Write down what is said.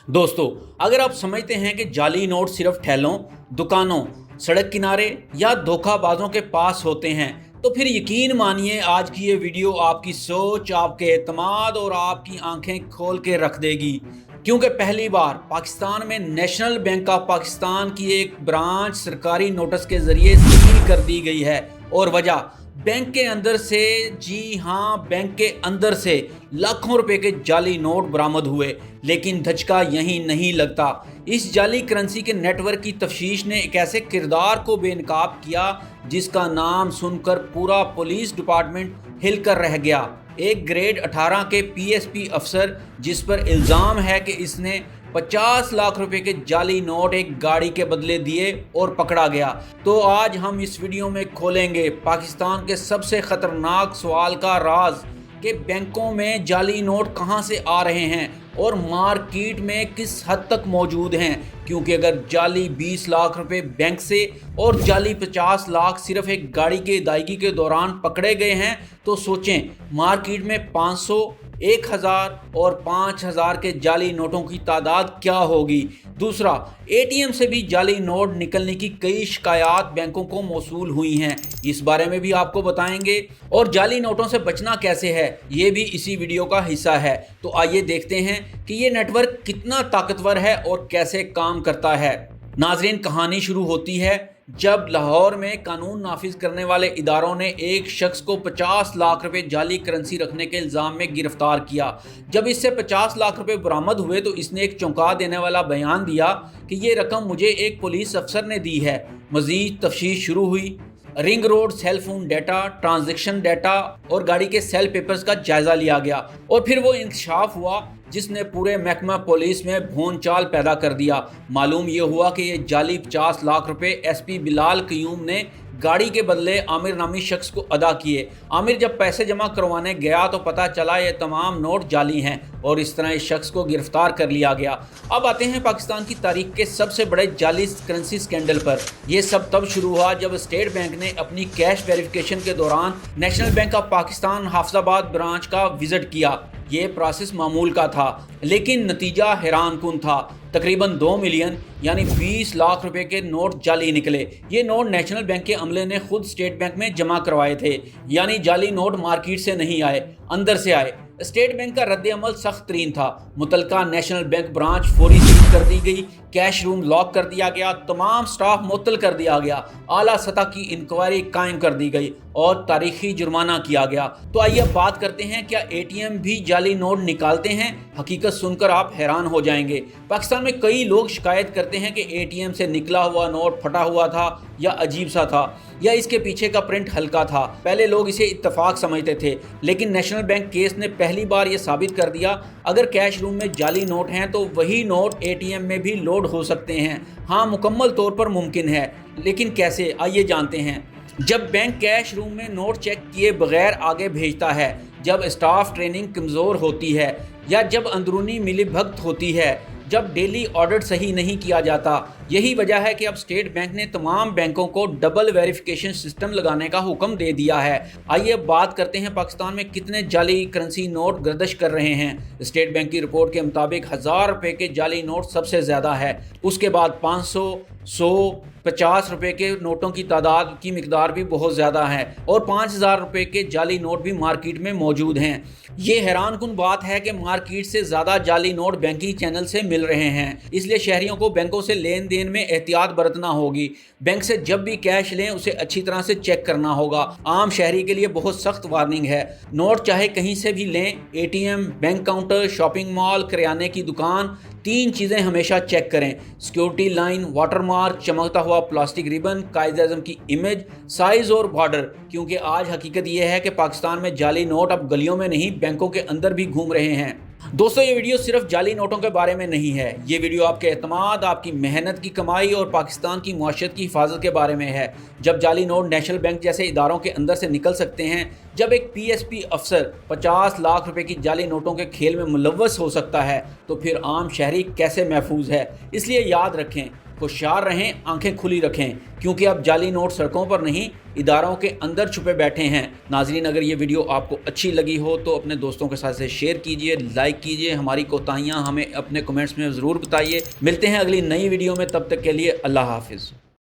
दोस्तों, अगर आप समझते हैं कि जाली नोट सिर्फ ठेलों, दुकानों, सड़क किनारे या धोखाबाजों के पास होते हैं, तो फिर यकीन मानिए आज की ये वीडियो आपकी सोच, आपके एतमाद और आपकी आंखें खोल के रख देगी। क्योंकि पहली बार पाकिस्तान में नेशनल बैंक ऑफ पाकिस्तान की एक ब्रांच सरकारी नोटिस के जरिए सील कर दी गई है। और वजह, बैंक के अंदर से, जी हाँ, बैंक के अंदर से लाखों रुपए के जाली नोट बरामद हुए। लेकिन धचका यहीं नहीं लगता। इस जाली करेंसी के नेटवर्क की तफ्तीश ने एक ऐसे किरदार को बेनकाब किया जिसका नाम सुनकर पूरा पुलिस डिपार्टमेंट हिलकर रह गया। एक ग्रेड 18 के पीएसपी अफसर, जिस पर इल्ज़ाम है कि इसने 50 लाख रुपए के जाली नोट एक गाड़ी के बदले दिए और पकड़ा गया। तो आज हम इस वीडियो में खोलेंगे पाकिस्तान के सबसे खतरनाक सवाल का राज कि बैंकों में जाली नोट कहां से आ रहे हैं और मार्केट में किस हद तक मौजूद हैं। क्योंकि अगर जाली 20 लाख रुपए बैंक से और जाली 50 लाख सिर्फ एक गाड़ी के अदायगी के दौरान पकड़े गए हैं, तो सोचें मार्केट में 500, 1000 और 5000 के जाली नोटों की तादाद क्या होगी। दूसरा, एटीएम से भी जाली नोट निकलने की कई शिकायत बैंकों को मौसूल हुई हैं, इस बारे में भी आपको बताएंगे। और जाली नोटों से बचना कैसे है, ये भी इसी वीडियो का हिस्सा है। तो आइए देखते हैं कि ये नेटवर्क कितना ताकतवर है और कैसे काम करता है। नाजरीन, कहानी शुरू होती है जब लाहौर में कानून नाफिज करने वाले इदारों ने एक शख्स को 50 लाख रुपए जाली करेंसी रखने के इल्ज़ाम में गिरफ्तार किया। जब इससे 50 लाख रुपए बरामद हुए तो इसने एक चौंका देने वाला बयान दिया कि ये रकम मुझे एक पुलिस अफसर ने दी है। मज़ीद तफ्तीश शुरू हुई। Ring road cell phone data, transaction data और गाड़ी के सेल पेपर्स का जायजा लिया गया और फिर वो इंकशाफ हुआ जिसने पूरे महकमा पुलिस में भोंचाल पैदा कर दिया। मालूम ये हुआ कि ये जाली 50 लाख रुपए एसपी बिलाल कयूम ने गाड़ी के बदले आमिर नामी शख्स को अदा किए। आमिर जब पैसे जमा करवाने गया तो पता चला ये तमाम नोट जाली हैं और इस तरह इस शख्स को गिरफ्तार कर लिया गया। अब आते हैं पाकिस्तान की तारीख के सबसे बड़े जाली करेंसी स्कैंडल पर। यह सब तब शुरू हुआ जब स्टेट बैंक ने अपनी कैश वेरिफिकेशन के दौरान national bank of Pakistan Hafizabad branch का विजिट किया। ये प्रोसेस मामूल का था, लेकिन नतीजा हैरानकुन था। तकरीबन 2 मिलियन यानी 20 लाख रुपए के नोट जाली निकले। ये नोट नेशनल बैंक के अमले ने खुद स्टेट बैंक में जमा करवाए थे, यानी जाली नोट मार्केट से नहीं आए, अंदर से आए। स्टेट बैंक का रद्द अमल सख्त तरीन था। मुतलका नेशनल बैंक ब्रांच फौरी सील कर दी गई, कैश रूम लॉक कर दिया गया, तमाम स्टाफ मुअत्तल कर दिया गया, आला सतह की इंक्वायरी कायम कर दी गई और तारीखी जुर्माना किया गया। तो आइए अब बात करते हैं, क्या एटीएम भी जाली नोट निकालते हैं? हकीकत सुनकर आप हैरान हो जाएंगे। पाकिस्तान में कई लोग शिकायत करते हैं कि एटीएम से निकला हुआ नोट फटा हुआ था या अजीब सा था या इसके पीछे का प्रिंट हल्का था। पहले लोग इसे इत्तफाक समझते थे, लेकिन नेशनल बैंक केस ने पहली बार ये साबित कर दिया अगर कैश रूम में जाली नोट हैं तो वही नोट एटीएम में भी लोड हो सकते हैं। हाँ, मुकम्मल तौर पर मुमकिन है, लेकिन कैसे, आइए जानते हैं। जब बैंक कैश रूम में नोट चेक किए बगैर आगे भेजता है, जब स्टाफ ट्रेनिंग कमज़ोर होती है या जब अंदरूनी मिलीभगत होती है, जब डेली ऑडिट सही नहीं किया जाता। यही वजह है कि अब स्टेट बैंक ने तमाम बैंकों को डबल वेरिफिकेशन सिस्टम लगाने का हुक्म दे दिया है। आइए अब बात करते हैं पाकिस्तान में कितने जाली करेंसी नोट गर्दिश कर रहे हैं। स्टेट बैंक की रिपोर्ट के मुताबिक 1000 रुपए के जाली नोट सबसे ज़्यादा है, उसके बाद 500, 100, 50 रुपए के नोटों की तादाद की मिकदार भी बहुत ज़्यादा है और 5000 रुपए के जाली नोट भी मार्केट में मौजूद हैं। ये हैरानकुन बात है कि मार्केट से ज़्यादा जाली नोट बैंकिंग चैनल से मिल रहे हैं, इसलिए शहरियों को बैंकों से लेन देन में एहतियात बरतना होगी। बैंक से जब भी कैश लें उसे अच्छी तरह से चेक करना होगा। आम शहरी के लिए बहुत सख्त वार्निंग है। नोट चाहे कहीं से भी लें, ATM, bank counter, shopping mall, किराने की दुकान, 3 चीज़ें हमेशा चेक करें: सिक्योरिटी लाइन, वाटरमार्क, चमकता हुआ प्लास्टिक रिबन, कायदे-ए-आज़म की इमेज, साइज़ और बॉर्डर। क्योंकि आज हकीकत यह है कि पाकिस्तान में जाली नोट अब गलियों में नहीं, बैंकों के अंदर भी घूम रहे हैं। दोस्तों, ये वीडियो सिर्फ जाली नोटों के बारे में नहीं है। ये वीडियो आपके एतमाद, आपकी मेहनत की कमाई और पाकिस्तान की मुआशरत की हिफाजत के बारे में है। जब जाली नोट नेशनल बैंक जैसे इदारों के अंदर से निकल सकते हैं, जब एक पीएसपी अफसर 50 लाख रुपए की जाली नोटों के खेल में मुलव्वस हो सकता है, तो फिर आम शहरी कैसे महफूज है। इसलिए याद रखें, होशियार रहें, आंखें खुली रखें, क्योंकि अब जाली नोट सड़कों पर नहीं इदारों के अंदर छुपे बैठे हैं। नाज़रीन, अगर ये वीडियो आपको अच्छी लगी हो तो अपने दोस्तों के साथ से शेयर कीजिए, लाइक कीजिए, हमारी कोताहियाँ हमें अपने कमेंट्स में ज़रूर बताइए। मिलते हैं अगली नई वीडियो में, तब तक के लिए अल्लाह हाफिज़।